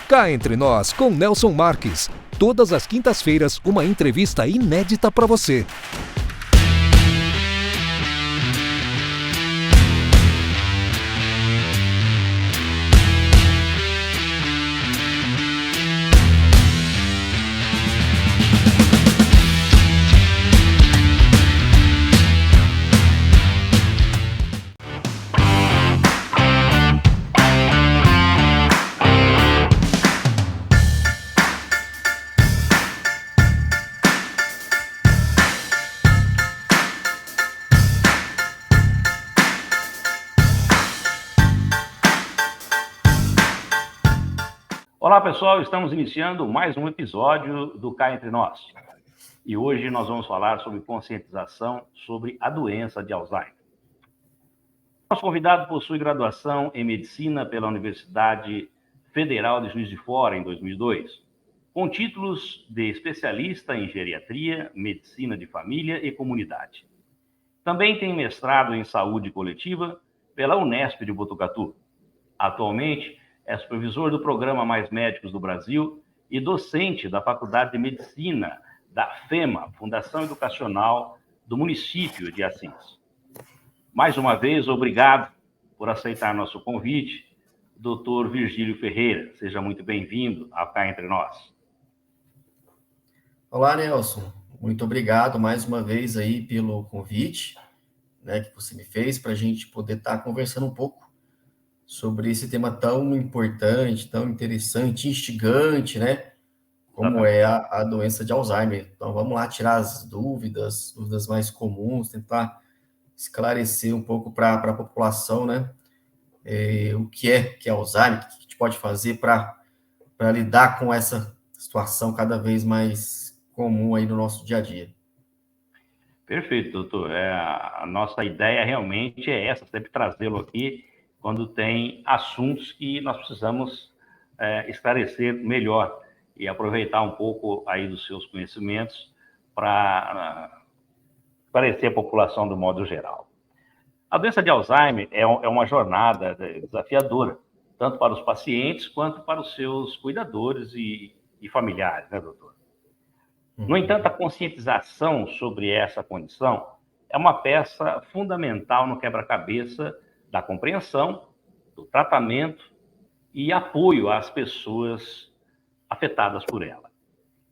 Cá Entre Nós, com Nelson Marques. Todas as quintas-feiras, uma entrevista inédita para você. Olá pessoal, estamos iniciando mais um episódio do Cá Entre Nós. E hoje nós vamos falar sobre conscientização sobre a doença de Alzheimer. Nosso convidado possui graduação em Medicina pela Universidade Federal de Juiz de Fora em 2002, com títulos de especialista em Geriatria, Medicina de Família e Comunidade. Também tem mestrado em Saúde Coletiva pela Unesp de Botucatu. Atualmente, é supervisor do programa Mais Médicos do Brasil e docente da Faculdade de Medicina da FEMA, Fundação Educacional do município de Assis. Mais uma vez, obrigado por aceitar nosso convite, Dr. Virgílio Ferreira. Seja muito bem-vindo a Cá Entre Nós. Olá, Nelson. Muito obrigado mais uma vez aí pelo convite, né, que você me fez para a gente poder estar conversando um pouco sobre esse tema tão importante, tão interessante, instigante, né? Como é a doença de Alzheimer. Então, vamos lá tirar as dúvidas mais comuns, tentar esclarecer um pouco para a população, né? O que é Alzheimer, o que a gente pode fazer para lidar com essa situação cada vez mais comum aí no nosso dia a dia. Perfeito, doutor. A nossa ideia realmente é essa, sempre trazê-lo aqui quando tem assuntos que nós precisamos esclarecer melhor e aproveitar um pouco aí dos seus conhecimentos para esclarecer a população do modo geral. A doença de Alzheimer é uma jornada desafiadora, tanto para os pacientes quanto para os seus cuidadores e familiares, né, doutor? No entanto, a conscientização sobre essa condição é uma peça fundamental no quebra-cabeça da compreensão, do tratamento e apoio às pessoas afetadas por ela.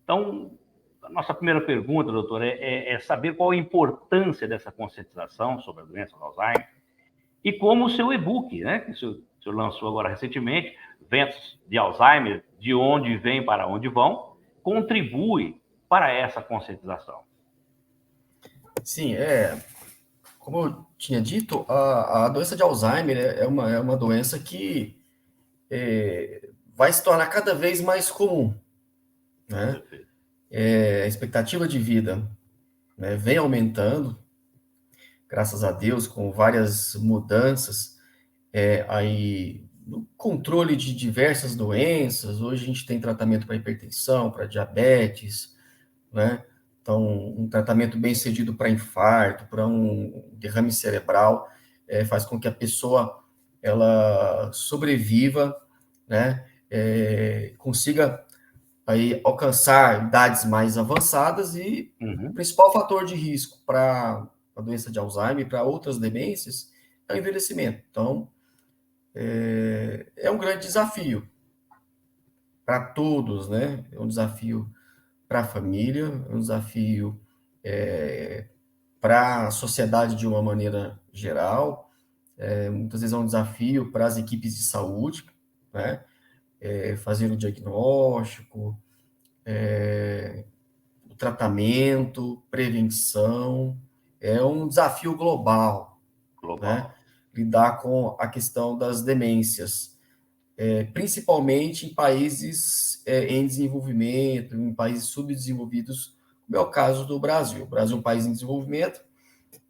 Então, a nossa primeira pergunta, doutor, é saber qual a importância dessa conscientização sobre a doença de Alzheimer e como o seu e-book, né, que o senhor lançou agora recentemente, Ventos de Alzheimer, de onde vem para onde vão, contribui para essa conscientização. Sim, como eu tinha dito, a doença de Alzheimer é uma doença que vai se tornar cada vez mais comum, né? A expectativa de vida, né, vem aumentando, graças a Deus, com várias mudanças aí no controle de diversas doenças. Hoje a gente tem tratamento para hipertensão, para diabetes, né? Então, um tratamento bem sucedido para infarto, para um derrame cerebral, faz com que a pessoa ela sobreviva, né? Consiga aí alcançar idades mais avançadas e o principal fator de risco para a doença de Alzheimer e para outras demências é o envelhecimento. Então, é um grande desafio para todos, né? É um desafio para a família, é um desafio para a sociedade de uma maneira geral, muitas vezes é um desafio para as equipes de saúde, né? Fazer o diagnóstico, o tratamento, prevenção, é um desafio global. Né? Lidar com a questão das demências, principalmente em países em desenvolvimento, em países subdesenvolvidos, como é o caso do Brasil. O Brasil é um país em desenvolvimento,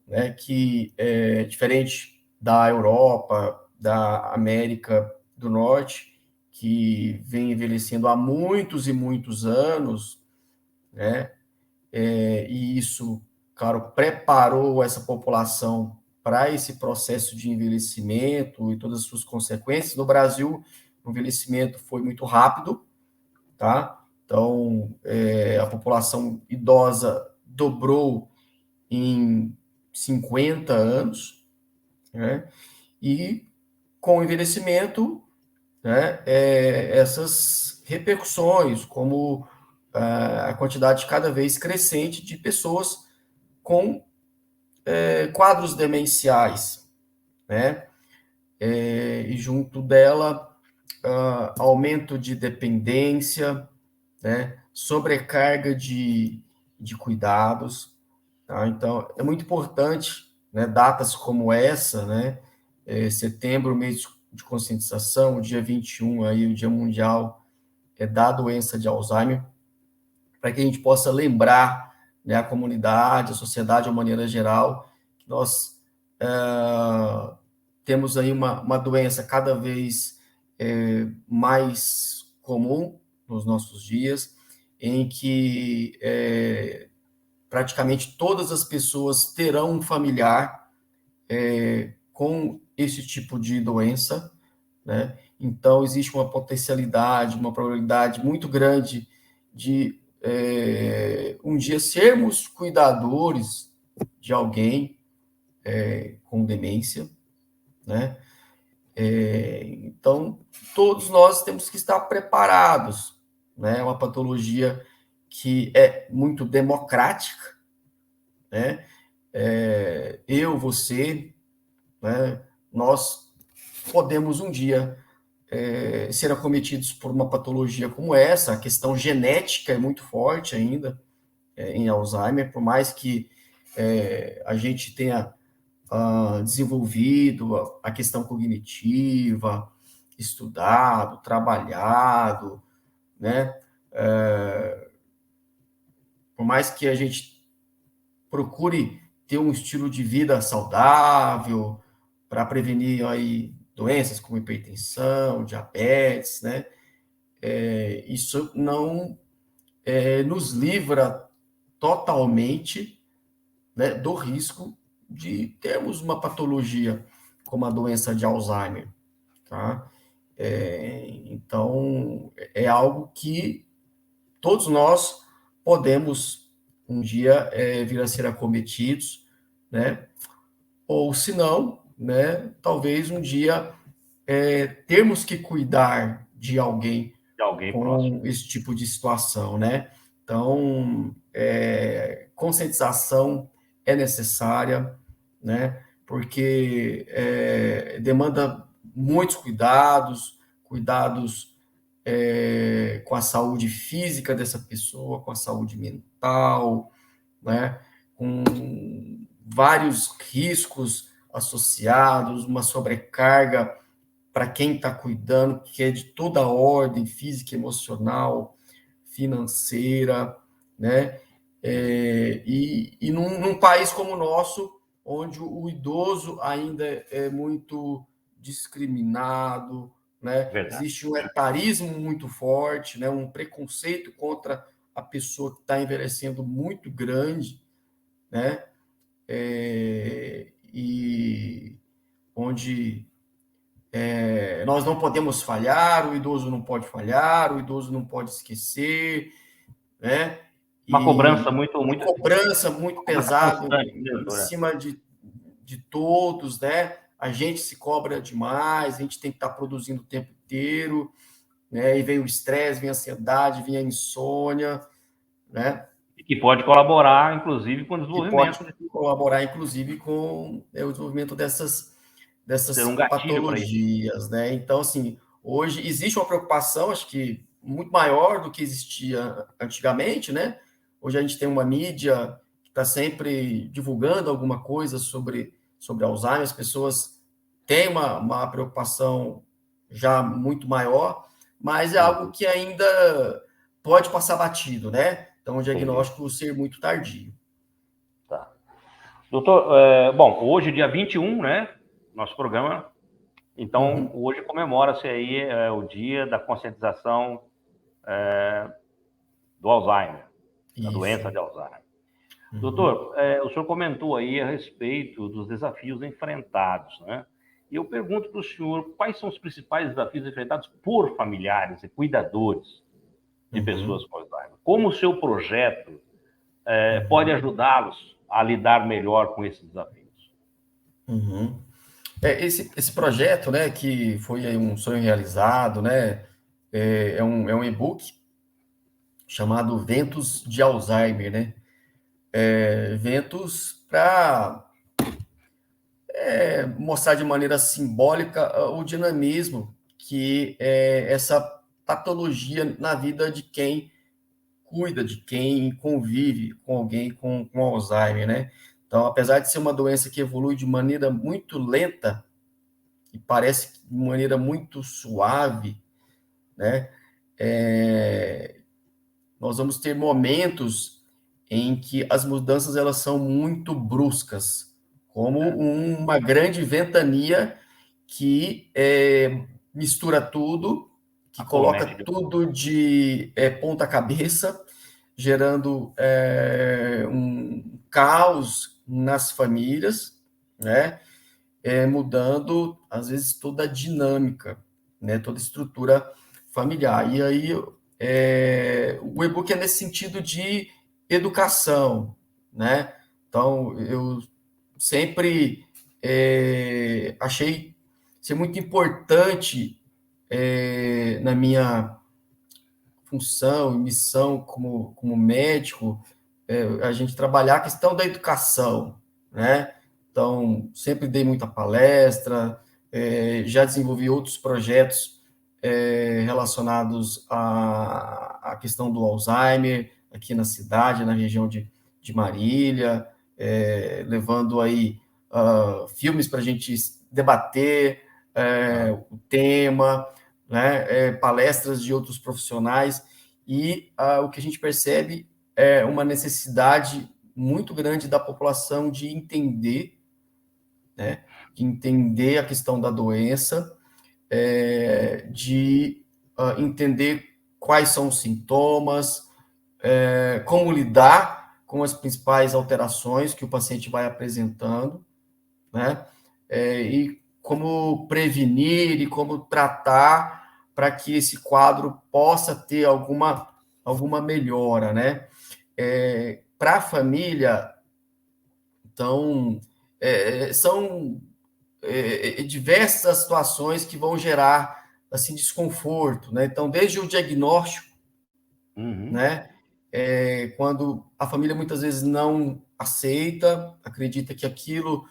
né, que é diferente da Europa, da América do Norte, que vem envelhecendo há muitos e muitos anos, né, e isso, claro, preparou essa população para esse processo de envelhecimento e todas as suas consequências. No Brasil, o envelhecimento foi muito rápido, tá? Então, a população idosa dobrou em 50 anos, né? E com o envelhecimento, né, essas repercussões, como a quantidade cada vez crescente de pessoas com quadros demenciais, né? E junto dela, aumento de dependência, né? Sobrecarga de cuidados, tá? Então, é muito importante, né, datas como essa, né? Setembro, mês de conscientização, o dia 21, aí, o Dia Mundial da Doença de Alzheimer, para que a gente possa lembrar, né, a comunidade, a sociedade, de uma maneira geral, que nós temos aí uma doença cada vez mais comum nos nossos dias, em que praticamente todas as pessoas terão um familiar com esse tipo de doença, né? Então, existe uma potencialidade, uma probabilidade muito grande de um dia sermos cuidadores de alguém com demência, né? Então, todos nós temos que estar preparados, né? É uma patologia que é muito democrática, né? Eu, você, né? Nós podemos um dia ser acometidos por uma patologia como essa. A questão genética é muito forte ainda em Alzheimer, por mais que a gente tenha desenvolvido a questão cognitiva, estudado, trabalhado, né? Por mais que a gente procure ter um estilo de vida saudável para prevenir aí doenças como hipertensão, diabetes, né? Isso não nos livra totalmente, né, do risco de termos uma patologia como a doença de Alzheimer, tá? Então, é algo que todos nós podemos um dia vir a ser acometidos, né? Ou se não, né, talvez um dia termos que cuidar de alguém próximo. com esse tipo de situação, né? Então, conscientização é necessária, né? Porque demanda muitos cuidados com a saúde física dessa pessoa, com a saúde mental, né? Com vários riscos associados, uma sobrecarga para quem está cuidando, que é de toda a ordem, física, emocional, financeira, né? E num país como o nosso, onde o idoso ainda é muito discriminado, né? Verdade. Existe um etarismo muito forte, né? Um preconceito contra a pessoa que está envelhecendo muito grande, né? E onde nós não podemos falhar, o idoso não pode falhar, o idoso não pode esquecer, né? Uma cobrança muito uma cobrança muito pesada constante, né, em doutora? cima de todos, né? A gente se cobra demais, a gente tem que estar produzindo o tempo inteiro, né? E vem o estresse, vem a ansiedade, vem a insônia, né? E que pode colaborar, inclusive, com o Que pode desenvolvimento, colaborar, inclusive, com o desenvolvimento dessas ser um gatilho para isso. patologias, né? Então, assim, hoje existe uma preocupação, acho que muito maior do que existia antigamente, né? Hoje a gente tem uma mídia que está sempre divulgando alguma coisa sobre Alzheimer, as pessoas têm uma preocupação já muito maior, mas é algo que ainda pode passar batido, né? Então, o diagnóstico ser muito tardio. Tá. Doutor, bom, hoje, dia 21, né? Nosso programa. Então, hoje comemora-se aí o dia da conscientização do Alzheimer, da doença de Alzheimer. Doutor, o senhor comentou aí a respeito dos desafios enfrentados, né? E eu pergunto para o senhor quais são os principais desafios enfrentados por familiares e cuidadores de pessoas com Alzheimer. Como o seu projeto pode ajudá-los a lidar melhor com esses desafios? Esse projeto, né, que foi aí um sonho realizado, né, é um e-book chamado Ventos de Alzheimer, né? Ventos para mostrar de maneira simbólica o dinamismo que é essa patologia na vida de quem cuida, de quem convive com alguém com Alzheimer, né? Então, apesar de ser uma doença que evolui de maneira muito lenta e parece de maneira muito suave, né? Nós vamos ter momentos em que as mudanças elas são muito bruscas, como uma grande ventania que mistura tudo, que coloca tudo de ponta cabeça, gerando um caos nas famílias, né? Mudando, às vezes, toda a dinâmica, né? Toda a estrutura familiar. E aí, o e-book é nesse sentido de educação, né? Então, eu sempre achei ser muito importante na minha função e missão como médico, a gente trabalhar a questão da educação, né? Então, sempre dei muita palestra, já desenvolvi outros projetos relacionados à questão do Alzheimer, aqui na cidade, na região de Marília, levando aí filmes para a gente debater o tema, né, palestras de outros profissionais, e o que a gente percebe é uma necessidade muito grande da população de entender, né, de entender a questão da doença, de entender quais são os sintomas, como lidar com as principais alterações que o paciente vai apresentando, né, e como prevenir e como tratar para que esse quadro possa ter alguma melhora, né? Para a família, então, são diversas situações que vão gerar assim desconforto, né? Então, desde o diagnóstico, né? Quando a família muitas vezes não aceita, acredita que aquilo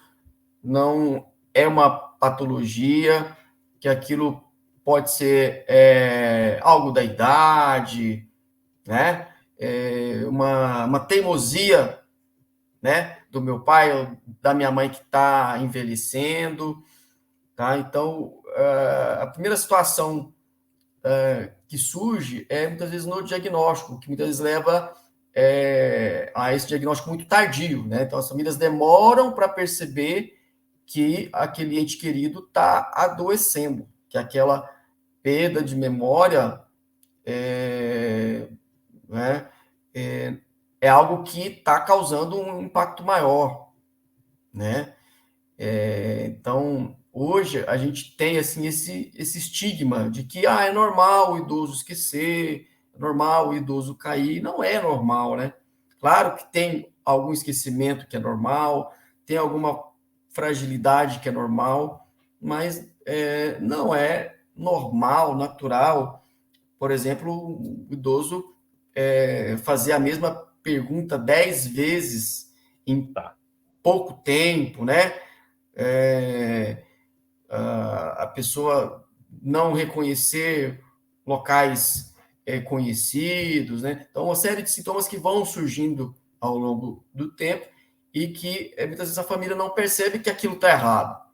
não é uma patologia, que aquilo pode ser algo da idade, né? Uma teimosia, né? Do meu pai ou da minha mãe que está envelhecendo, tá? Então, a primeira situação que surge muitas vezes no diagnóstico, que muitas vezes leva a esse diagnóstico muito tardio, né? Então, as famílias demoram para perceber que aquele ente querido está adoecendo, que aquela perda de memória né, é algo que está causando um impacto maior, né? Então, hoje a gente tem assim esse estigma de que é normal o idoso esquecer, é normal o idoso cair. Não é normal, né? Claro que tem algum esquecimento que é normal, tem alguma fragilidade que é normal, mas não é normal, natural, por exemplo, o idoso fazer a mesma pergunta 10 vezes em pouco tempo, né? A pessoa não reconhecer locais conhecidos, né? Então, uma série de sintomas que vão surgindo ao longo do tempo e que muitas vezes a família não percebe que aquilo está errado,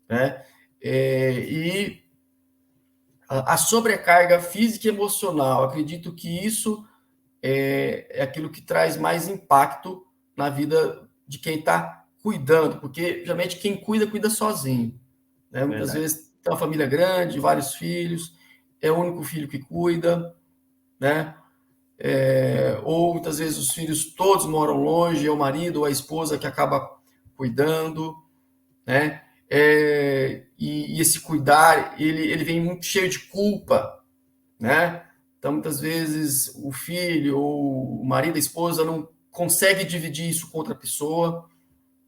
né? E a sobrecarga física e emocional, acredito que isso é aquilo que traz mais impacto na vida de quem está cuidando, porque geralmente quem cuida, cuida sozinho, né? Muitas vezes tem uma família grande, vários filhos, é o único filho que cuida, né? Ou muitas vezes os filhos todos moram longe, é o marido ou a esposa que acaba cuidando, né? e esse cuidar, ele vem muito cheio de culpa, né? Então, muitas vezes, o filho ou o marido, a esposa, não consegue dividir isso com outra pessoa,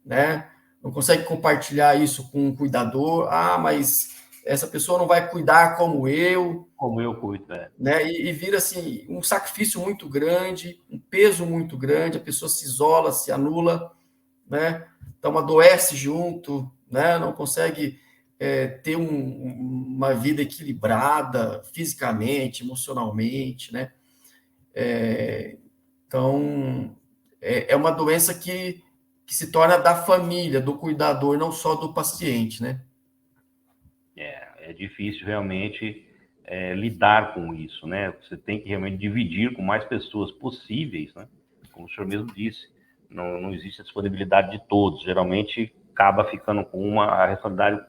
né? Não consegue compartilhar isso com um cuidador. Ah, mas essa pessoa não vai cuidar como eu, Como eu cuido, né? E vira assim um sacrifício muito grande, um peso muito grande. A pessoa se isola, se anula, né? Então adoece junto, né? Não consegue ter uma vida equilibrada fisicamente, emocionalmente, né? Então é uma doença que se torna da família, do cuidador, não só do paciente, né? É difícil realmente lidar com isso, né? Você tem que realmente dividir com mais pessoas possíveis, né? Como o senhor mesmo disse, não existe a disponibilidade de todos. Geralmente acaba ficando com a responsabilidade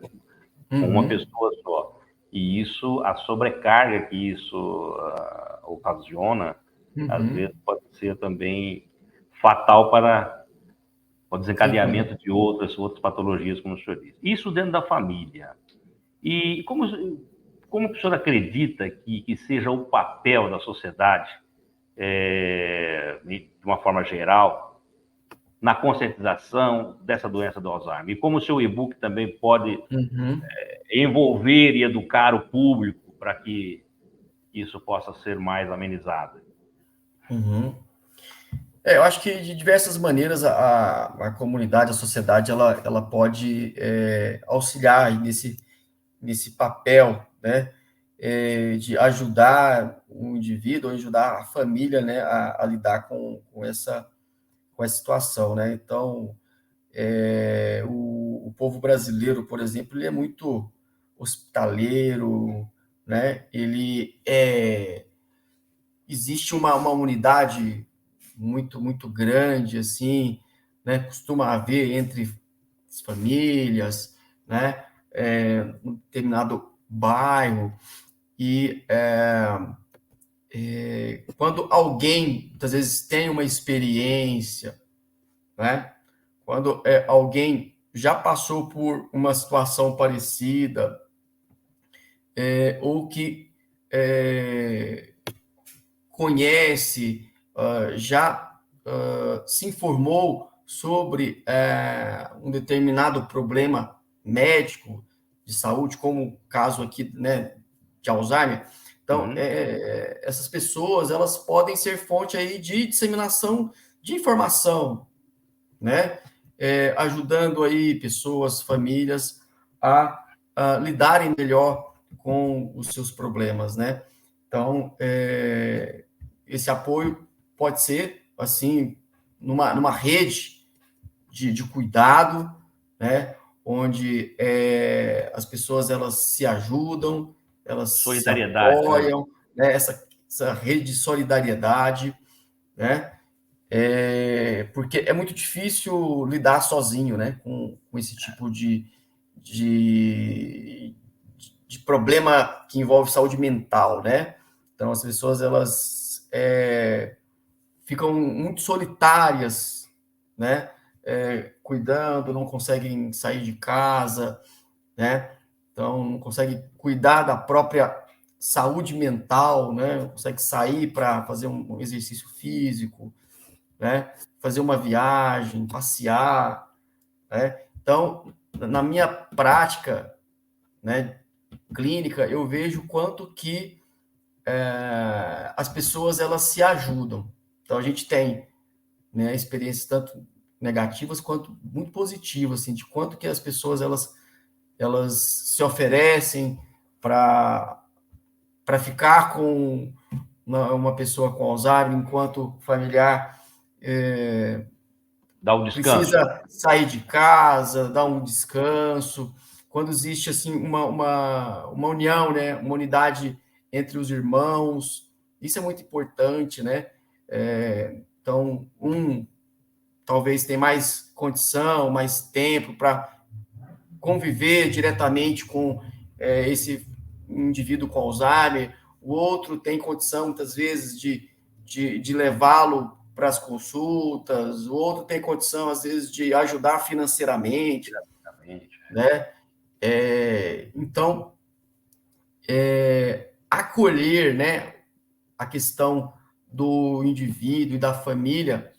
com uma pessoa só. E isso, a sobrecarga que isso ocasiona, às vezes pode ser também fatal para o desencadeamento de outras patologias, como o senhor disse. Isso dentro da família. E como o senhor acredita que seja o papel da sociedade, de uma forma geral, na conscientização dessa doença do Alzheimer? E como o seu e-book também pode envolver e educar o público para que isso possa ser mais amenizado? Eu acho que de diversas maneiras a comunidade, a sociedade, ela pode auxiliar nesse papel, né, de ajudar o indivíduo, ajudar a família, né, a lidar com essa situação, né? Então, o povo brasileiro, por exemplo, ele é muito hospitaleiro, né? Existe uma unidade muito grande, assim, né? Costuma haver entre as famílias, né? Um determinado bairro, e quando alguém, muitas vezes, tem uma experiência, né? Quando alguém já passou por uma situação parecida, ou que conhece, já se informou sobre um determinado problema médico de saúde, como o caso aqui, né, de Alzheimer. Então, essas pessoas, elas podem ser fonte aí de disseminação de informação, né? Ajudando aí pessoas, famílias a lidarem melhor com os seus problemas, né? Então, esse apoio pode ser, assim, numa rede de cuidado, né? Onde as pessoas, elas se ajudam, elas se Solidariedade, né? apoiam, né? Essa rede de solidariedade, né? Porque é muito difícil lidar sozinho, né? Com esse tipo de, de problema que envolve saúde mental, né? Então, as pessoas, elas ficam muito solitárias, né? Cuidando, não conseguem sair de casa, né? Então, não conseguem cuidar da própria saúde mental, né? Não consegue sair para fazer um exercício físico, né? Fazer uma viagem, passear, né? Então, na minha prática, né, clínica, eu vejo quanto que as pessoas, elas se ajudam. Então, a gente tem, né, experiências tanto negativas quanto muito positivas, assim, de quanto que as pessoas, elas se oferecem para ficar com uma pessoa com Alzheimer, enquanto familiar Dá o descanso. precisa sair de casa, dar um descanso. Quando existe assim uma união, né, uma unidade entre os irmãos, isso é muito importante, né? Então, talvez tem mais condição, mais tempo para conviver diretamente com esse indivíduo com Alzheimer, o outro tem condição, muitas vezes, de levá-lo para as consultas, o outro tem condição, às vezes, de ajudar financeiramente, né? Então, acolher, né, a questão do indivíduo e da família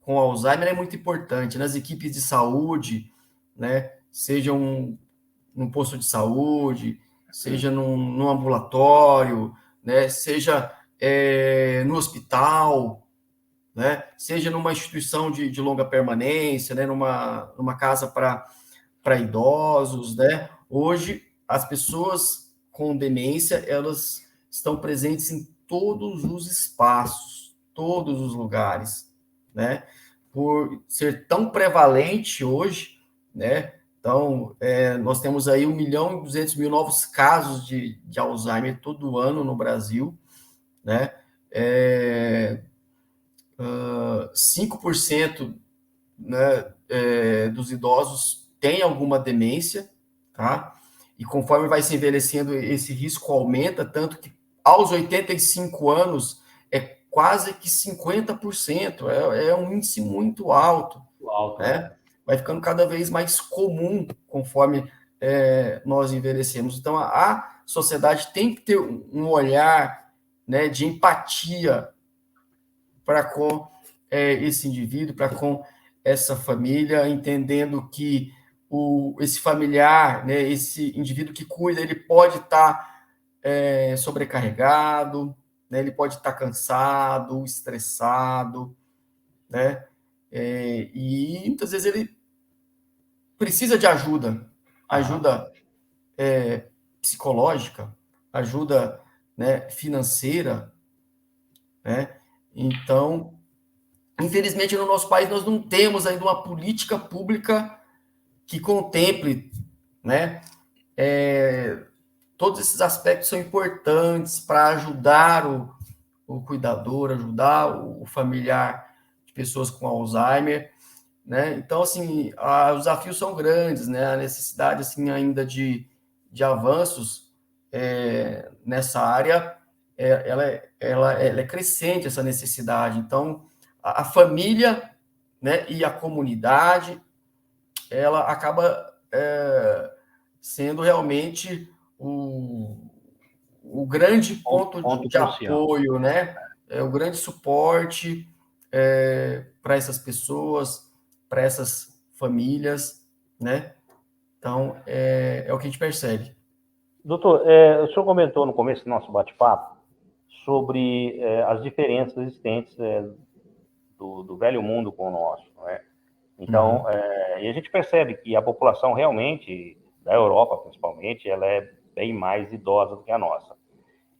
com Alzheimer é muito importante. Nas equipes de saúde, né, sejam num posto de saúde, seja num ambulatório, né, seja no hospital, né, seja numa instituição de longa permanência, né, numa casa para idosos, né? Hoje, as pessoas com demência, elas estão presentes em todos os espaços, todos os lugares, né? Por ser tão prevalente hoje, né? Então, nós temos aí 1.200.000 novos casos de Alzheimer todo ano no Brasil, né? 5%, né, dos idosos tem alguma demência, tá? E conforme vai se envelhecendo, esse risco aumenta, tanto que aos 85 anos é quase que 50%, é um índice muito alto, Alto, né? Vai ficando cada vez mais comum conforme nós envelhecemos. Então, a sociedade tem que ter um olhar, né, de empatia para com esse indivíduo, para com essa família, entendendo que esse familiar, né, esse indivíduo que cuida, ele pode estar sobrecarregado, né, ele pode estar cansado, estressado, né, e muitas vezes ele precisa de ajuda psicológica, ajuda, né, financeira, né, então infelizmente, no nosso país, nós não temos ainda uma política pública que contemple, né? Todos esses aspectos são importantes para ajudar o cuidador, ajudar o familiar de pessoas com Alzheimer, né? Então, assim, os desafios são grandes, né? A necessidade, assim, ainda de avanços nessa área, ela é crescente, essa necessidade. Então, a família, né, e a comunidade, ela acaba sendo realmente o grande ponto ponto de crucial. apoio, né? O grande suporte para essas pessoas, para essas famílias, né? Então, é o que a gente percebe. Doutor, o senhor comentou no começo do nosso bate-papo sobre as diferenças existentes do velho mundo com o nosso, não é? Então, e a gente percebe que a população realmente, da Europa principalmente, ela é bem mais idosa do que a nossa.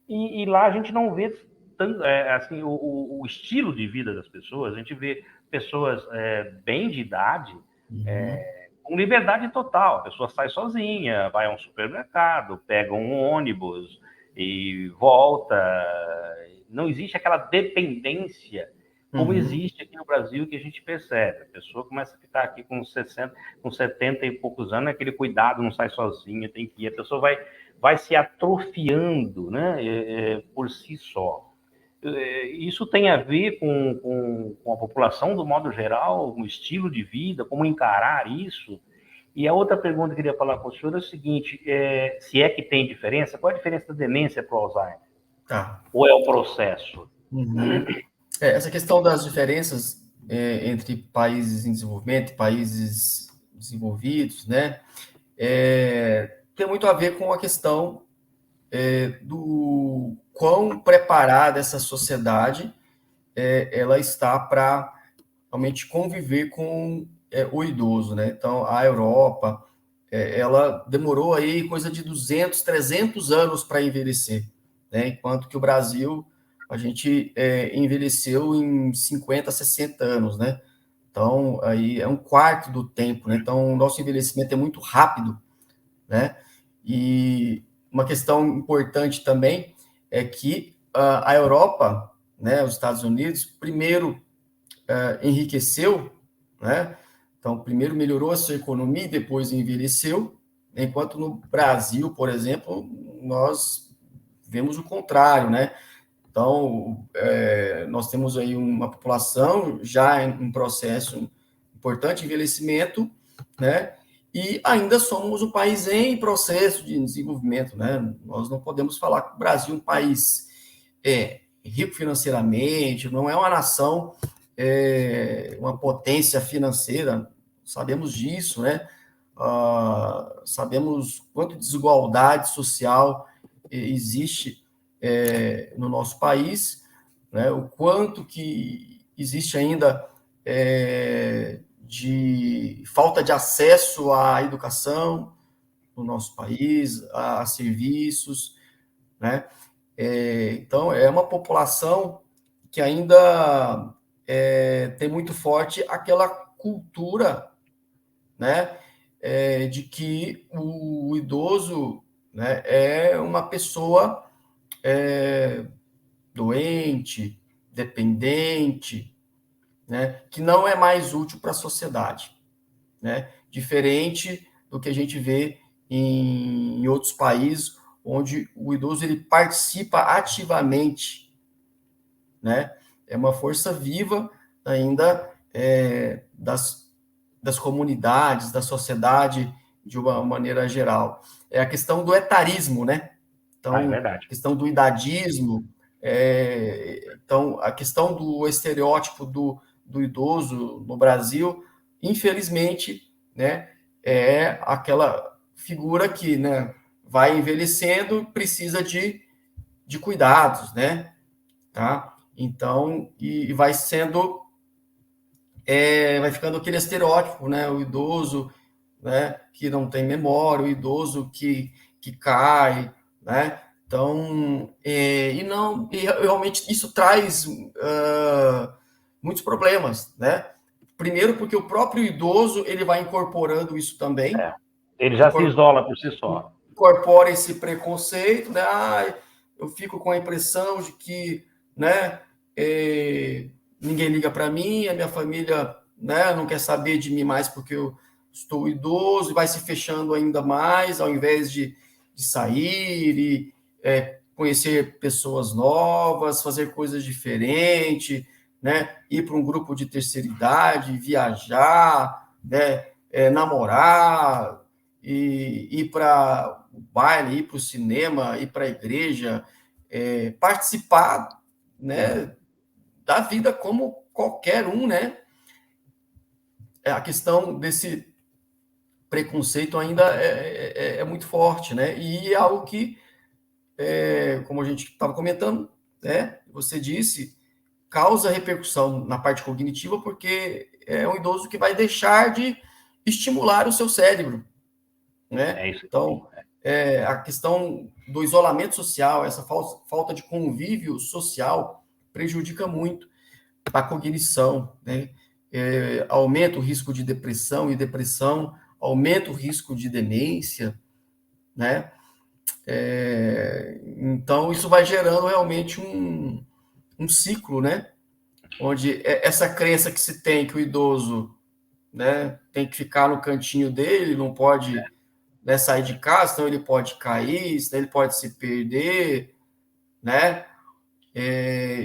E lá a gente não vê tanto, assim, o estilo de vida das pessoas, a gente vê pessoas bem de idade, com liberdade total. A pessoa sai sozinha, vai a um supermercado, pega um ônibus e volta. Não existe aquela dependência como existe aqui no Brasil, que a gente percebe. A pessoa começa a ficar aqui com 60, com 70 e poucos anos, aquele cuidado, não sai sozinha, tem que ir. A pessoa vai se atrofiando, né, por si só. Isso tem a ver com a população do modo geral, com o estilo de vida, como encarar isso. E a outra pergunta que eu queria falar com o senhor é o seguinte, se é que tem diferença, qual é a diferença da demência para o Alzheimer? Tá. Ou é o processo? Essa questão das diferenças entre países em desenvolvimento e países desenvolvidos, né, tem muito a ver com a questão do quão preparada essa sociedade ela está para realmente conviver com o idoso, né? Então, a Europa, ela demorou aí coisa de 200, 300 anos para envelhecer, né? Enquanto que o Brasil, a gente envelheceu em 50, 60 anos, né? Então, aí é um quarto do tempo, né? Então, o nosso envelhecimento é muito rápido, né? E uma questão importante também é que a Europa, né, os Estados Unidos, primeiro enriqueceu, né? Então, primeiro melhorou a sua economia e depois envelheceu, enquanto no Brasil, por exemplo, nós vemos o contrário, né? Então, nós temos aí uma população já em processo importante de envelhecimento, né? e ainda somos um país em processo de desenvolvimento, né? Nós não podemos falar que o Brasil é um país rico financeiramente, não é uma nação, uma potência financeira, sabemos disso, né? Sabemos quanto desigualdade social existe no nosso país, né? O quanto que existe ainda de falta de acesso à educação no nosso país, a serviços, né? Então, é uma população que ainda tem muito forte aquela cultura, né, de que o idoso, né, é uma pessoa doente, dependente, né, que não é mais útil para a sociedade, né, diferente do que a gente vê em outros países, onde o idoso ele participa ativamente, né, é uma força viva ainda das comunidades, da sociedade de uma maneira geral. É a questão do etarismo, né? Então, é verdade. a questão do idadismo, então, a questão do estereótipo do idoso no Brasil, infelizmente, né, é aquela figura que, né, vai envelhecendo, precisa de cuidados, né? Tá? Então, e vai sendo, vai ficando aquele estereótipo, né? O idoso, né, que não tem memória, o idoso que cai, né? Então, e realmente isso traz muitos problemas, né? Primeiro porque o próprio idoso ele vai incorporando isso também. Ele já se isola por si só. Incorpora esse preconceito, né? Eu fico com a impressão de que, né, ninguém liga para mim, a minha família, né, não quer saber de mim mais porque eu estou idoso, e vai se fechando ainda mais, ao invés de sair e conhecer pessoas novas, fazer coisas diferentes, né, ir para um grupo de terceira idade, viajar, né, namorar, e ir para o baile, ir para o cinema, ir para a igreja, participar, né, da vida como qualquer um, né? A questão desse preconceito ainda é muito forte, né? E é algo que, como a gente estava comentando, né? Você disse, causa repercussão na parte cognitiva, porque é um idoso que vai deixar de estimular o seu cérebro, né? Então, a questão do isolamento social, essa falta de convívio social, prejudica muito a cognição, né? Aumenta o risco de depressão, e depressão aumenta o risco de demência, né? Então, isso vai gerando realmente um ciclo, né? Onde essa crença que se tem que o idoso, né, tem que ficar no cantinho dele, não pode, né, sair de casa, senão ele pode cair, senão ele pode se perder, né?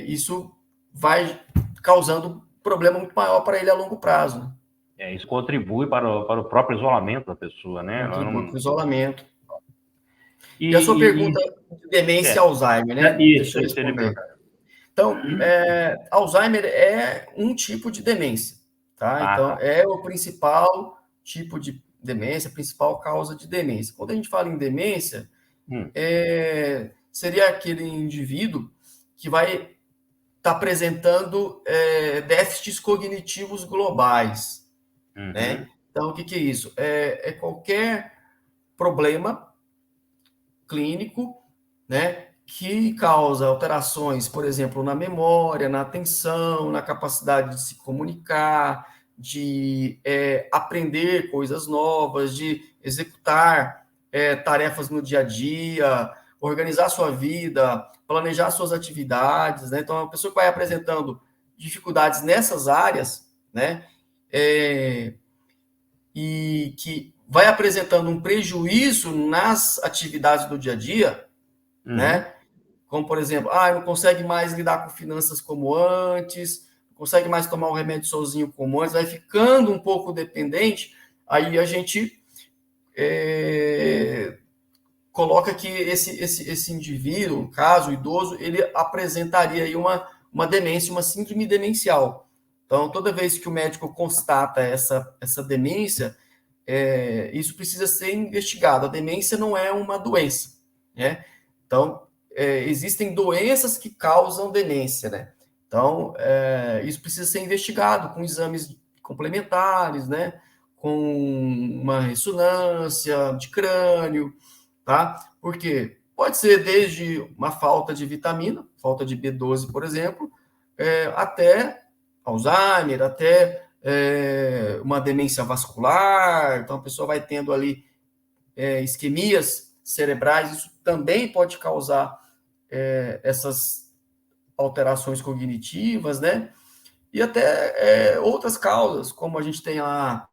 Isso vai causando problema muito maior para ele a longo prazo. Isso contribui para o próprio isolamento da pessoa, né? Contribui para o isolamento. E a sua pergunta de demência e Alzheimer, né? Deixa eu responder. Então, Alzheimer é um tipo de demência, tá? Então, é o principal tipo de demência, a principal causa de demência. Quando a gente fala em demência, seria aquele indivíduo que vai estar apresentando déficits cognitivos globais, né? Então, o que é isso? É qualquer problema clínico, né, que causa alterações, por exemplo, na memória, na atenção, na capacidade de se comunicar, de aprender coisas novas, de executar tarefas no dia a dia, organizar sua vida, planejar suas atividades, né? Então, é uma pessoa que vai apresentando dificuldades nessas áreas, né, e que vai apresentando um prejuízo nas atividades do dia a dia, né? Como, por exemplo, não consegue mais lidar com finanças como antes, não consegue mais tomar o remédio sozinho como antes, vai ficando um pouco dependente, aí a gente coloca que esse indivíduo, no caso, o idoso, ele apresentaria aí uma demência, uma síndrome demencial. Então, toda vez que o médico constata essa demência, isso precisa ser investigado. A demência não é uma doença, né? Então, existem doenças que causam demência, né? Então, isso precisa ser investigado com exames complementares, né? Com uma ressonância de crânio, tá? Porque pode ser desde uma falta de vitamina, falta de B12, por exemplo, até Alzheimer, até uma demência vascular. Então, a pessoa vai tendo ali isquemias cerebrais, isso também pode causar essas alterações cognitivas, né? E até outras causas, como a gente tem lá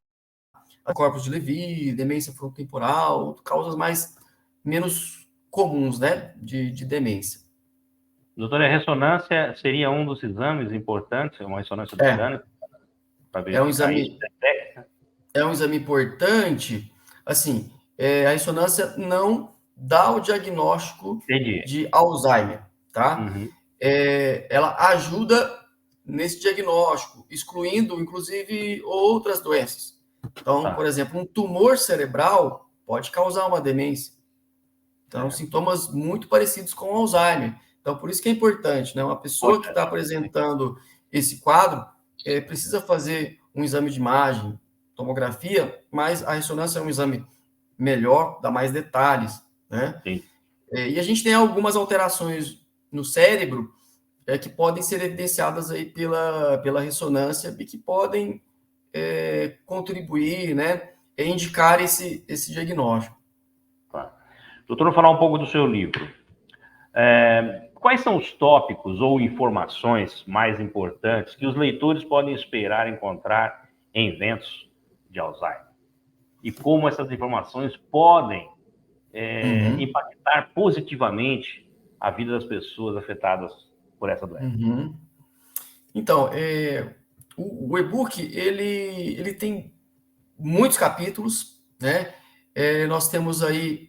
a corpus de Levy, demência frontotemporal, causas menos comuns, né, de demência. Doutor, a ressonância seria um dos exames importantes, uma ressonância do crânio, para verificar isso? É um exame importante, assim, a ressonância não dá o diagnóstico de Alzheimer, tá? Uhum. Ela ajuda nesse diagnóstico, excluindo, inclusive, outras doenças. Então, por exemplo, um tumor cerebral pode causar uma demência. Então, sintomas muito parecidos com Alzheimer. Então, por isso que é importante, né? Uma pessoa que está apresentando esse quadro precisa fazer um exame de imagem, tomografia, mas a ressonância é um exame melhor, dá mais detalhes, né? Sim. E a gente tem algumas alterações no cérebro que podem ser evidenciadas aí pela ressonância e que podem contribuir, né? Indicar esse diagnóstico. Tá. Doutor, vou falar um pouco do seu livro. Quais são os tópicos ou informações mais importantes que os leitores podem esperar encontrar em eventos de Alzheimer? E como essas informações podem impactar positivamente a vida das pessoas afetadas por essa doença? Então, o e-book, ele tem muitos capítulos, né? Nós temos aí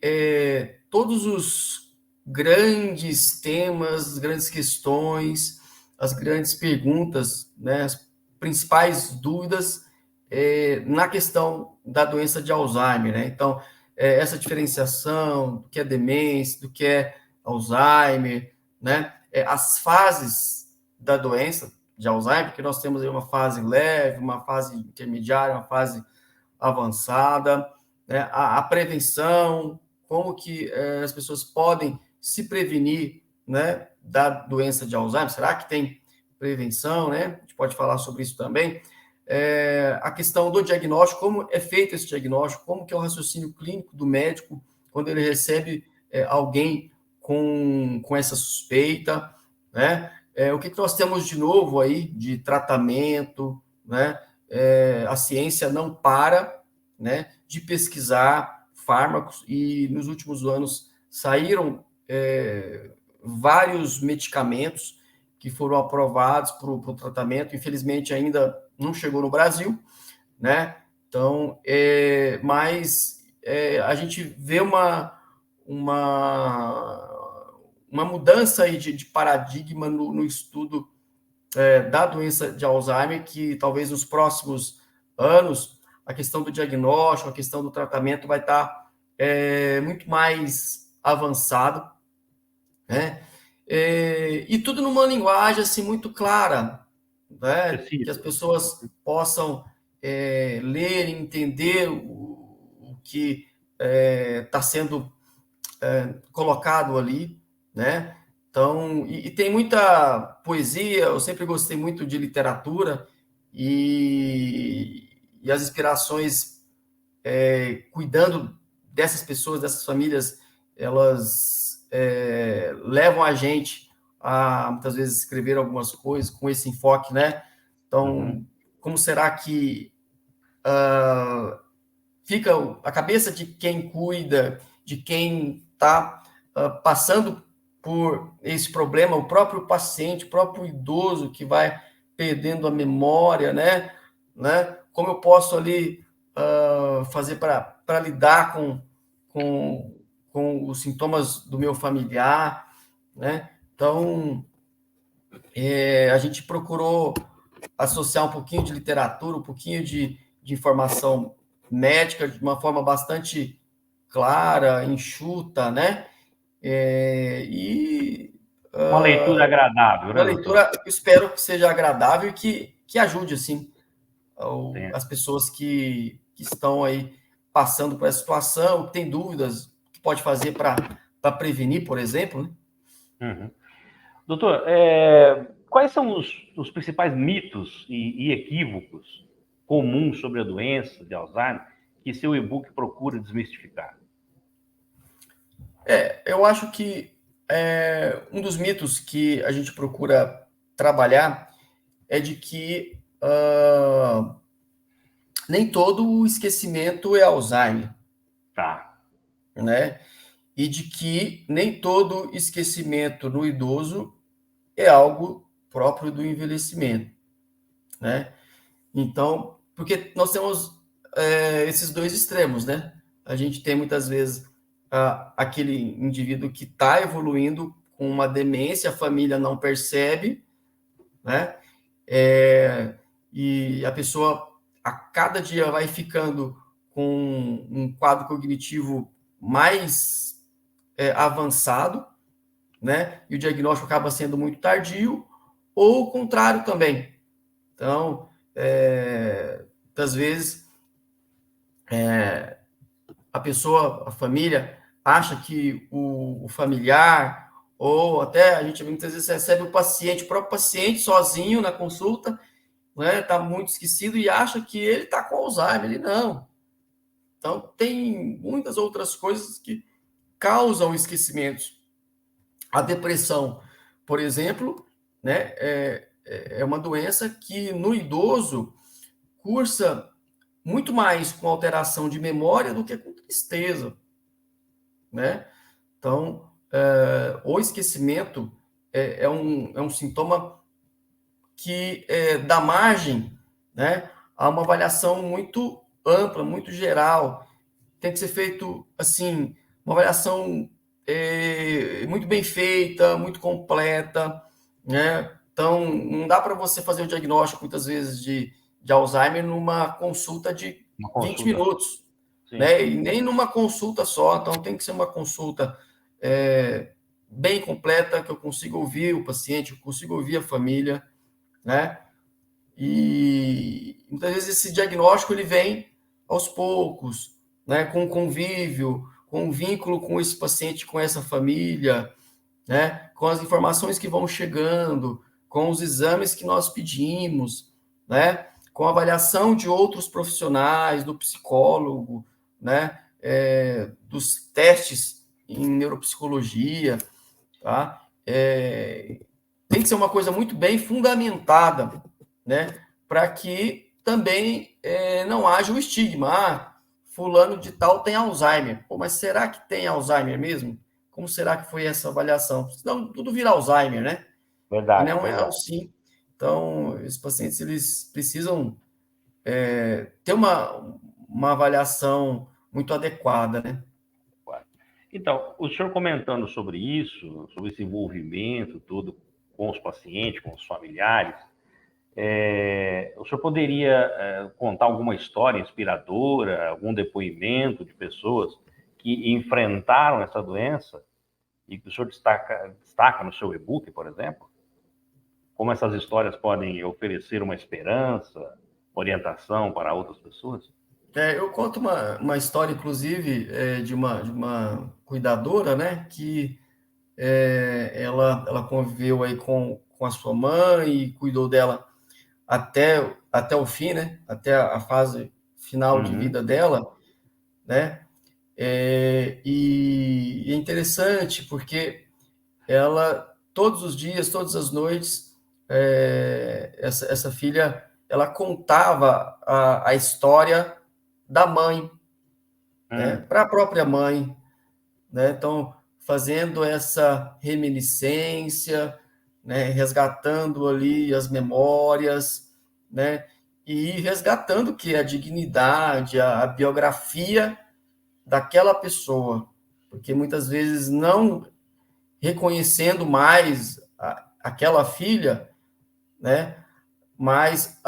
todos os grandes temas, as grandes questões, as grandes perguntas, né? As principais dúvidas na questão da doença de Alzheimer, né? Então, essa diferenciação do que é demência, do que é Alzheimer, né? As fases da doença de Alzheimer, porque nós temos aí uma fase leve, uma fase intermediária, uma fase avançada, né? A prevenção, como que as pessoas podem se prevenir, né, da doença de Alzheimer. Será que tem prevenção, né? A gente pode falar sobre isso também. A questão do diagnóstico, como é feito esse diagnóstico, como que é o raciocínio clínico do médico quando ele recebe alguém com essa suspeita, né? O que nós temos de novo aí de tratamento, né? A ciência não para, né, de pesquisar fármacos e nos últimos anos saíram vários medicamentos que foram aprovados para o tratamento. Infelizmente ainda não chegou no Brasil, né? Então, mas a gente vê uma mudança aí de paradigma no estudo da doença de Alzheimer, que talvez nos próximos anos a questão do diagnóstico, a questão do tratamento vai estar muito mais avançado, né? E tudo numa linguagem assim muito clara, né? Que as pessoas possam ler e entender o que está sendo colocado ali, né? Então, e tem muita poesia, eu sempre gostei muito de literatura, e as inspirações, cuidando dessas pessoas, dessas famílias, elas levam a gente a, muitas vezes, escrever algumas coisas com esse enfoque, né? Então, como será que fica a cabeça de quem cuida, de quem está passando por esse problema, o próprio paciente, o próprio idoso que vai perdendo a memória, né? Como eu posso ali fazer para para lidar com os sintomas do meu familiar, né? Então, a gente procurou associar um pouquinho de literatura, um pouquinho de informação médica de uma forma bastante clara, enxuta, né? Uma leitura agradável, uma né, doutor? leitura, espero que seja agradável e que ajude, assim, as pessoas que estão aí passando por essa situação, que têm dúvidas, que pode fazer para prevenir, por exemplo, né? Uhum. Doutor, quais são os principais mitos e equívocos comuns sobre a doença de Alzheimer que seu e-book procura desmistificar? Eu acho que um dos mitos que a gente procura trabalhar é de que nem todo o esquecimento é Alzheimer, Tá. né? E de que nem todo esquecimento no idoso é algo próprio do envelhecimento, né? Então, porque nós temos esses dois extremos, né? A gente tem muitas vezes aquele indivíduo que está evoluindo com uma demência, a família não percebe, né? E a pessoa a cada dia vai ficando com um quadro cognitivo mais avançado, né? E o diagnóstico acaba sendo muito tardio, ou o contrário também. Então, muitas vezes, a pessoa, a família, acha que o familiar, ou até a gente muitas vezes recebe o paciente, o próprio paciente sozinho na consulta, né? Está muito esquecido e acha que ele está com Alzheimer. Ele não. Então, tem muitas outras coisas que causam esquecimentos. A depressão, por exemplo, né, é uma doença que no idoso cursa muito mais com alteração de memória do que com tristeza, né? Então, o esquecimento é um sintoma que dá margem, né, a uma avaliação muito ampla, muito geral. Tem que ser feito, assim, uma avaliação muito bem feita, muito completa, né? Então, não dá para você fazer o diagnóstico, muitas vezes, de Alzheimer numa consulta de Uma 20 consulta. minutos, Sim. né? E nem numa consulta só. Então, tem que ser uma consulta bem completa, que eu consiga ouvir o paciente, eu consiga ouvir a família, né? E muitas vezes esse diagnóstico ele vem aos poucos, né? Com convívio, com um vínculo com esse paciente, com essa família, né? Com as informações que vão chegando, com os exames que nós pedimos, né? Com a avaliação de outros profissionais, do psicólogo, né? Dos testes em neuropsicologia, tá? Tem que ser uma coisa muito bem fundamentada, né? Para que também não haja o estigma. Fulano de tal tem Alzheimer. Pô, mas será que tem Alzheimer mesmo? Como será que foi essa avaliação? Senão tudo vira Alzheimer, né? E Verdade, não é verdade. assim. Então, esses pacientes eles precisam ter uma avaliação muito adequada, né? Então, o senhor comentando sobre isso, sobre esse envolvimento todo com os pacientes, com os familiares, o senhor poderia contar alguma história inspiradora, algum depoimento de pessoas que enfrentaram essa doença e que o senhor destaca no seu e-book, por exemplo? Como essas histórias podem oferecer uma esperança, orientação para outras pessoas? Eu conto uma história, inclusive, de uma cuidadora, né, que ela conviveu aí com a sua mãe e cuidou dela até o fim, né, até a fase final de vida dela, né, e é interessante porque ela, todos os dias, todas as noites, essa filha, ela contava a história da mãe, né, para a própria mãe, né? Então, fazendo essa reminiscência, né, resgatando ali as memórias, né, e resgatando que a dignidade, a biografia daquela pessoa, porque muitas vezes não reconhecendo mais aquela filha, né? Mas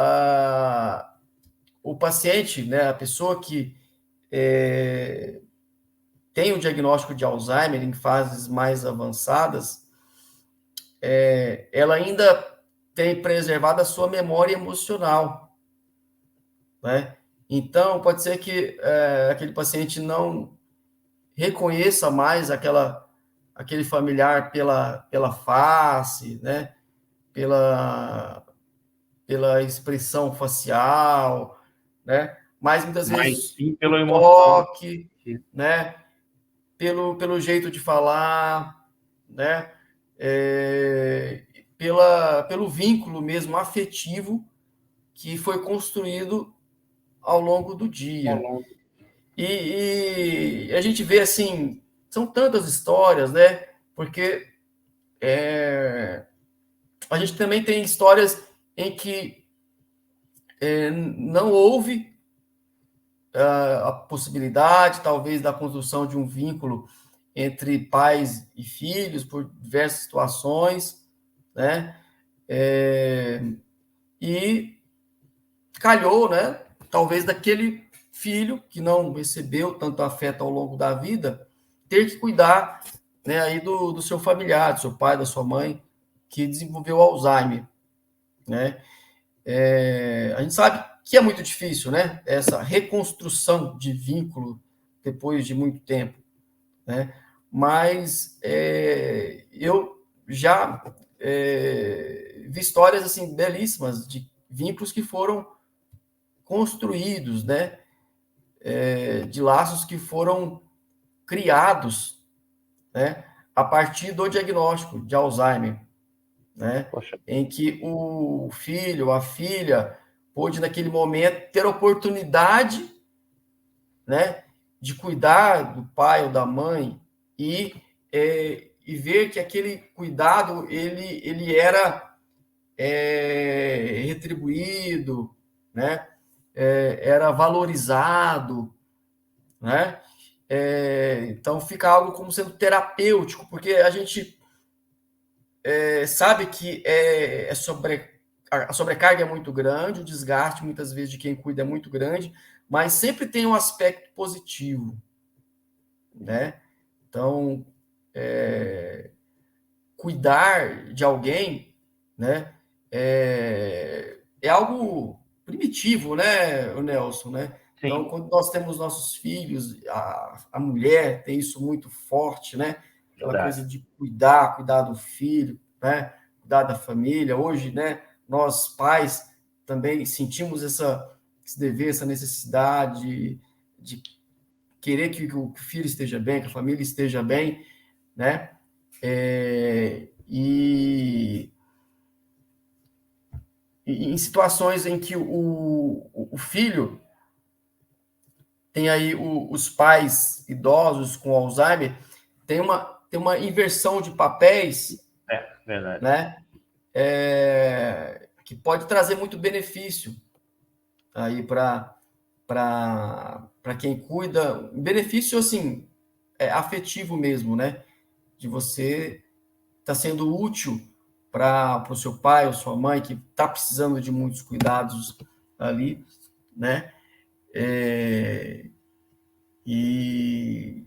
o paciente, né, a pessoa que tem o diagnóstico de Alzheimer em fases mais avançadas, ela ainda tem preservado a sua memória emocional, né? Então, pode ser que aquele paciente não reconheça mais aquele familiar pela face, né? Pela expressão facial, né? Mas muitas Mas vezes sim o pela emoção. toque, né? Pelo jeito de falar, né? Pelo vínculo mesmo afetivo que foi construído ao longo do dia. E a gente vê assim, são tantas histórias, né? Porque a gente também tem histórias em que não houve a possibilidade, talvez, da construção de um vínculo entre pais e filhos por diversas situações, né? E calhou, né? Talvez daquele filho que não recebeu tanto afeto ao longo da vida, ter que cuidar, né, aí do seu familiar, do seu pai, da sua mãe, que desenvolveu Alzheimer, né? A gente sabe que é muito difícil, né? Essa reconstrução de vínculo depois de muito tempo, né? Mas eu já vi histórias assim belíssimas de vínculos que foram construídos, né? De laços que foram criados, né? A partir do diagnóstico de Alzheimer, né? Poxa. Em que o filho, a filha, pôde, naquele momento, ter oportunidade, né, de cuidar do pai ou da mãe e ver que aquele cuidado ele era retribuído, né? Era valorizado, né? Então fica algo como sendo terapêutico, porque a gente sabe que a sobrecarga é muito grande, o desgaste muitas vezes de quem cuida é muito grande, mas sempre tem um aspecto positivo, né? Então, cuidar de alguém, né, é algo primitivo, né, o Nelson, né? Então, Sim, quando nós temos nossos filhos, a mulher tem isso muito forte, né? Aquela verdade. coisa de cuidar do filho, né? Cuidar da família. Hoje, né, nós pais também sentimos esse dever, essa necessidade de querer que o filho esteja bem, que a família esteja bem, né? E em situações em que o filho tem aí os pais idosos com Alzheimer, tem uma inversão de papéis, Verdade. né? Que pode trazer muito benefício aí para quem cuida, benefício assim afetivo mesmo, né? De você estar sendo útil para o seu pai ou sua mãe que está precisando de muitos cuidados ali, né? E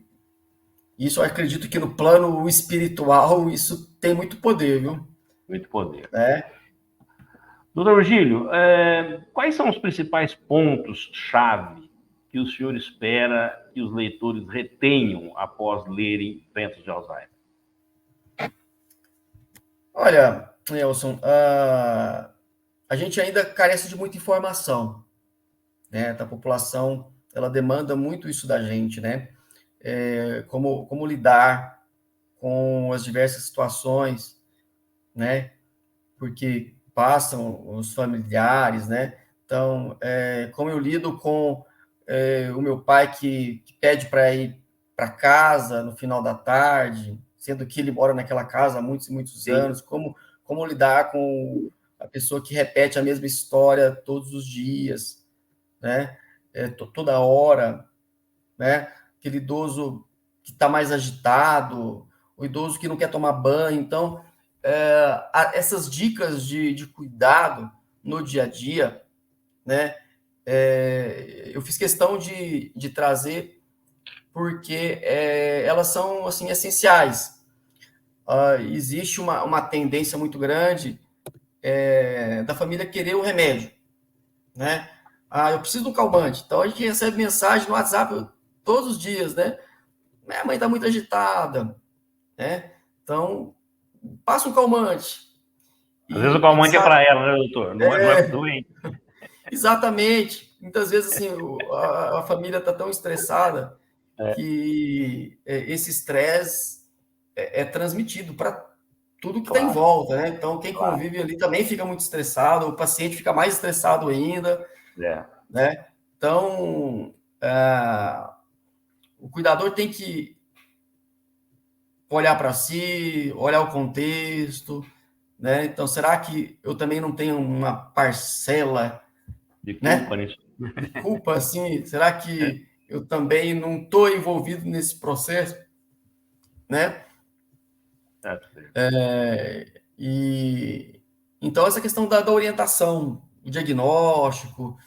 isso eu acredito que no plano espiritual isso tem muito poder, viu? Muito poder. Né? Doutor Virgílio, quais são os principais pontos-chave que o senhor espera que os leitores retenham após lerem Ventos de Alzheimer? Olha, Nelson, a gente ainda carece de muita informação, né? A população ela demanda muito isso da gente, né? Como lidar com as diversas situações, né? Porque passam os familiares, né? Então, como eu lido com o meu pai que pede para ir para casa no final da tarde, sendo que ele mora naquela casa há muitos e muitos Sim. anos, como lidar com a pessoa que repete a mesma história todos os dias, né? Toda hora, né? aquele idoso que está mais agitado, o idoso que não quer tomar banho. Então, essas dicas de cuidado no dia a dia, né, eu fiz questão de trazer porque elas são assim essenciais. Existe uma tendência muito grande da família querer o remédio, né? Eu preciso de um calmante. Então, a gente recebe mensagem no WhatsApp todos os dias, né? Minha mãe está muito agitada, né? Então, passa um calmante. Às vezes o A gente calmante é sabe, para ela, né, doutor? Não é para o doente. exatamente. Muitas vezes, assim, a família está tão estressada que esse estresse é transmitido para tudo que está em Claro, volta, né? Então, quem claro. convive ali também fica muito estressado, o paciente fica mais estressado ainda, né? Então, o cuidador tem que olhar para si, olhar o contexto, né? Então, será que eu também não tenho uma parcela, De culpa né, nisso. de culpa, assim? Será que eu também não estou envolvido nesse processo, né? E então essa questão da orientação, o diagnóstico,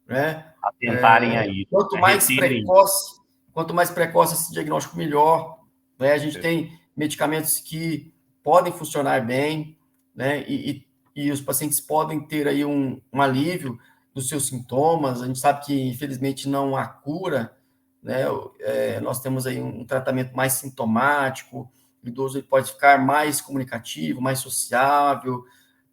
né? Atentarem a isso, Quanto né? mais Reterem. precoce, quanto mais precoce esse diagnóstico, melhor, né? A gente tem medicamentos que podem funcionar bem, né? E os pacientes podem ter aí um alívio dos seus sintomas. A gente sabe que, infelizmente, não há cura, né? Nós temos aí um tratamento mais sintomático, o idoso ele pode ficar mais comunicativo, mais sociável,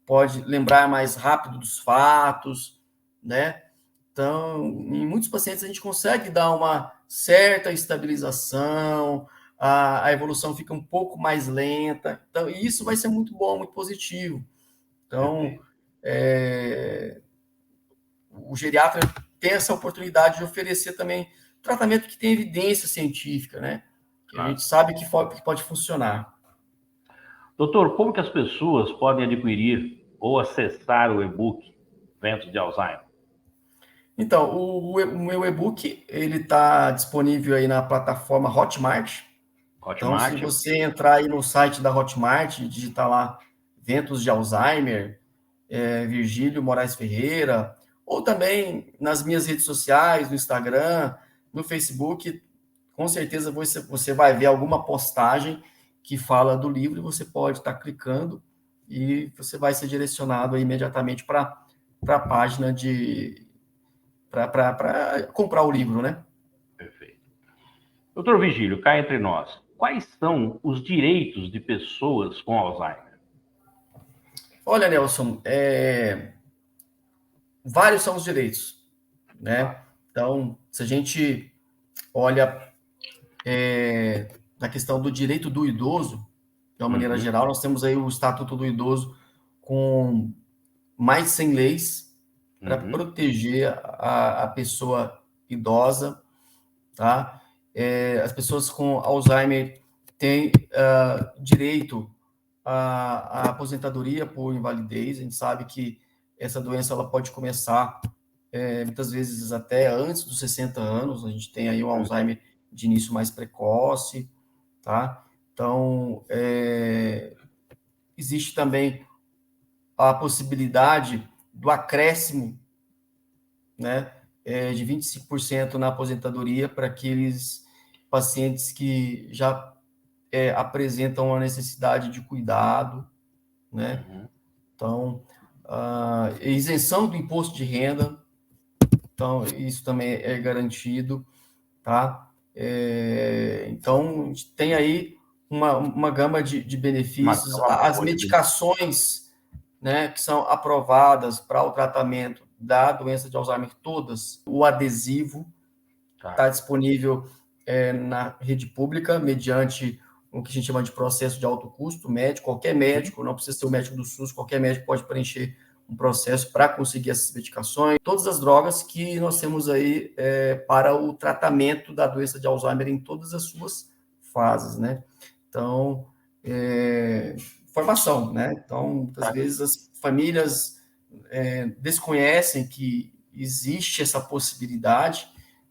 pode lembrar mais rápido dos fatos, né? Então, em muitos pacientes a gente consegue dar uma certa estabilização, a evolução fica um pouco mais lenta, então isso vai ser muito bom, muito positivo. Então, o geriatra tem essa oportunidade de oferecer também tratamento que tem evidência científica, né? Que a gente sabe que pode funcionar. Doutor, como que as pessoas podem adquirir ou acessar o e-book Ventos de Alzheimer? Então, o meu e-book ele está disponível aí na plataforma Hotmart. Então, se Hotmart. você entrar aí no site da Hotmart, digitar lá Ventos de Alzheimer, Virgílio Moraes Ferreira, ou também nas minhas redes sociais, no Instagram, no Facebook, com certeza você vai ver alguma postagem que fala do livro e você pode estar clicando e você vai ser direcionado aí imediatamente para a página para comprar o livro, né? Perfeito. Doutor Vigílio, cá entre nós, quais são os direitos de pessoas com Alzheimer? Olha, Nelson, vários são os direitos, né? Então, se a gente olha na questão do direito do idoso, de uma maneira geral, nós temos aí o Estatuto do Idoso com mais de 100 leis para proteger a pessoa idosa, tá? As pessoas com Alzheimer têm direito à aposentadoria por invalidez. A gente sabe que essa doença ela pode começar muitas vezes até antes dos 60 anos. A gente tem aí o Alzheimer de início mais precoce, tá? Então, existe também a possibilidade do acréscimo, né, de 25% na aposentadoria para aqueles pacientes que já apresentam uma necessidade de cuidado, né? Então, isenção do imposto de renda, então isso também é garantido, tá? Então, a gente tem aí uma gama de benefícios, as medicações, né, que são aprovadas para o tratamento da doença de Alzheimer, todas, o adesivo está disponível na rede pública, mediante o que a gente chama de processo de alto custo médico. Qualquer médico, não precisa ser o médico do SUS, qualquer médico pode preencher um processo para conseguir essas medicações. Todas as drogas que nós temos aí para o tratamento da doença de Alzheimer em todas as suas fases, né? Então, informação, né? Então, muitas vezes as famílias desconhecem que existe essa possibilidade,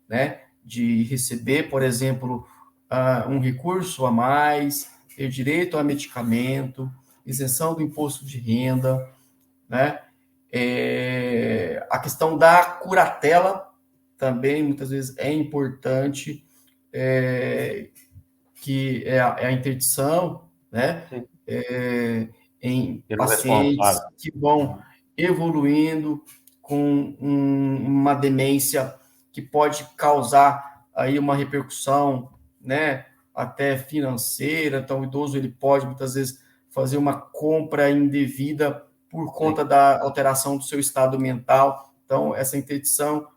né, de receber, por exemplo, um recurso a mais, ter direito a medicamento, isenção do imposto de renda, né? A questão da curatela também, muitas vezes, é importante, que é a interdição, né? Em pacientes que vão evoluindo com uma demência que pode causar aí uma repercussão, né, até financeira. Então, o idoso ele pode, muitas vezes, fazer uma compra indevida por conta da alteração do seu estado mental. Então, essa interdição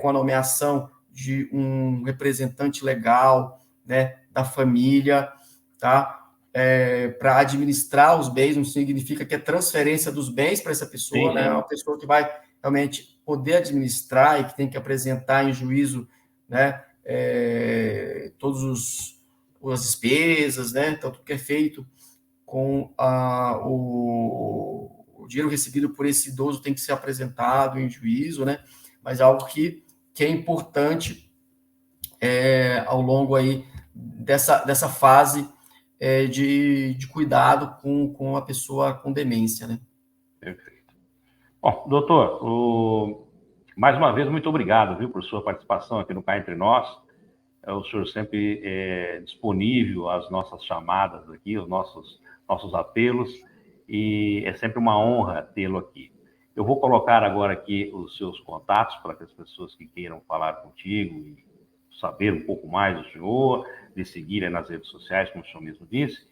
com a nomeação de um representante legal, né, da família, tá? Para administrar os bens, não significa que é transferência dos bens para essa pessoa, né? É uma pessoa que vai realmente poder administrar e que tem que apresentar em juízo, né, todas as despesas, né? Então, tudo que é feito com o dinheiro recebido por esse idoso tem que ser apresentado em juízo, né? Mas algo que é importante ao longo aí dessa fase de cuidado com a pessoa com demência, né? Perfeito. Bom, doutor, mais uma vez, muito obrigado, viu, por sua participação aqui no Cá Entre Nós. O senhor sempre disponível às nossas chamadas aqui, os nossos apelos, e é sempre uma honra tê-lo aqui. Eu vou colocar agora aqui os seus contatos para que as pessoas que queiram falar contigo e saber um pouco mais do senhor, de seguir nas redes sociais, como o senhor mesmo disse,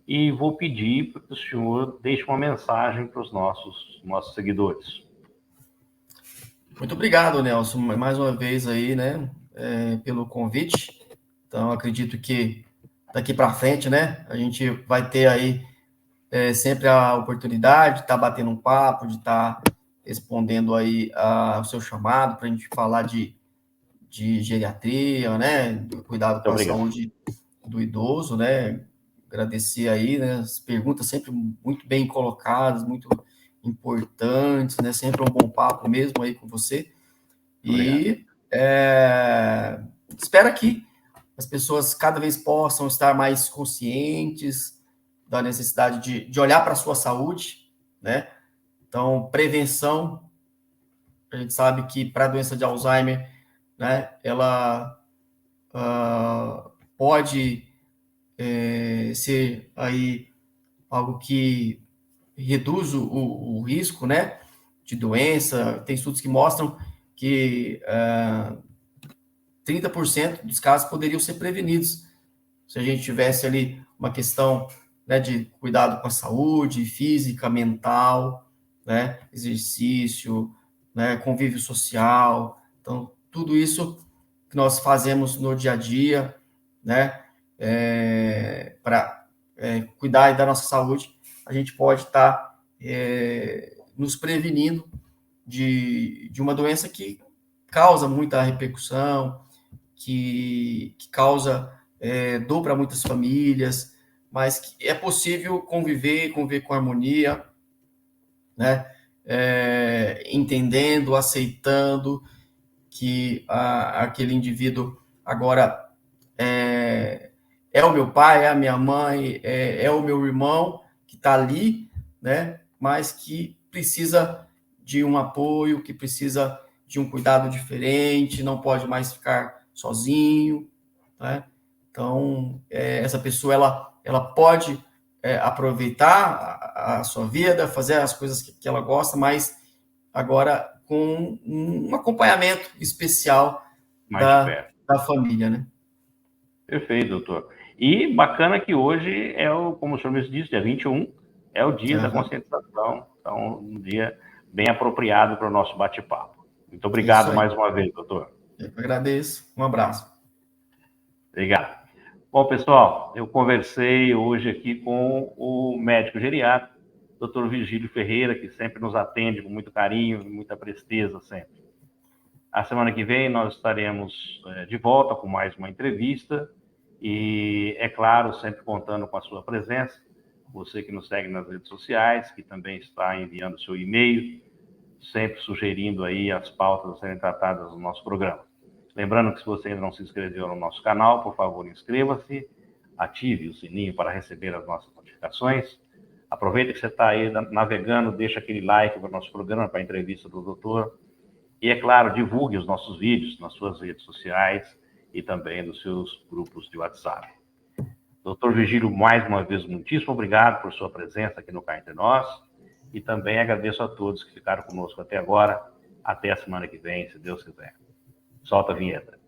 e vou pedir para que o senhor deixe uma mensagem para os nossos seguidores. Muito obrigado, Nelson, mais uma vez aí, né, pelo convite. Então, acredito que daqui para frente, né, a gente vai ter aí sempre a oportunidade de estar batendo um papo, de estar respondendo aí ao seu chamado para a gente falar de geriatria, né, do cuidado com a saúde do idoso, né. Agradecer aí, né, as perguntas sempre muito bem colocadas, muito importantes, né, sempre um bom papo mesmo aí com você. E espero que as pessoas cada vez possam estar mais conscientes da necessidade de olhar para a sua saúde, né? Então, prevenção, a gente sabe que para a doença de Alzheimer, né, ela pode ser aí algo que reduz o risco, né, de doença. Tem estudos que mostram que 30% dos casos poderiam ser prevenidos se a gente tivesse ali uma questão, né, de cuidado com a saúde física, mental, né, exercício, né, convívio social. Então, tudo isso que nós fazemos no dia a dia, né, para cuidar da nossa saúde, a gente pode estar nos prevenindo de uma doença que causa muita repercussão, que causa dor para muitas famílias, mas que é possível conviver com harmonia, né? Entendendo, aceitando que aquele indivíduo agora é o meu pai, é a minha mãe, é o meu irmão que está ali, né? Mas que precisa de um apoio, que precisa de um cuidado diferente, não pode mais ficar sozinho, né? Então, essa pessoa, ela pode aproveitar a sua vida, fazer as coisas que ela gosta, mas agora com um acompanhamento especial da família, né? Perfeito, doutor. E bacana que hoje como o senhor mesmo disse, dia 21, é o dia da conscientização, então um dia bem apropriado para o nosso bate-papo. Muito obrigado mais uma vez, doutor. Eu agradeço. Um abraço. Obrigado. Bom, pessoal, eu conversei hoje aqui com o médico geriatra, Dr. Virgílio Ferreira, que sempre nos atende com muito carinho e muita presteza sempre. A semana que vem nós estaremos de volta com mais uma entrevista e, é claro, sempre contando com a sua presença, você que nos segue nas redes sociais, que também está enviando seu e-mail, sempre sugerindo aí as pautas a serem tratadas no nosso programa. Lembrando que se você ainda não se inscreveu no nosso canal, por favor, inscreva-se, ative o sininho para receber as nossas notificações. Aproveita que você está aí navegando, deixa aquele like para o nosso programa, para a entrevista do doutor. E, é claro, divulgue os nossos vídeos nas suas redes sociais e também nos seus grupos de WhatsApp. Doutor Virgílio, mais uma vez, muitíssimo obrigado por sua presença aqui no Cá Entre Nós. E também agradeço a todos que ficaram conosco até agora. Até a semana que vem, se Deus quiser. Solta a vinheta.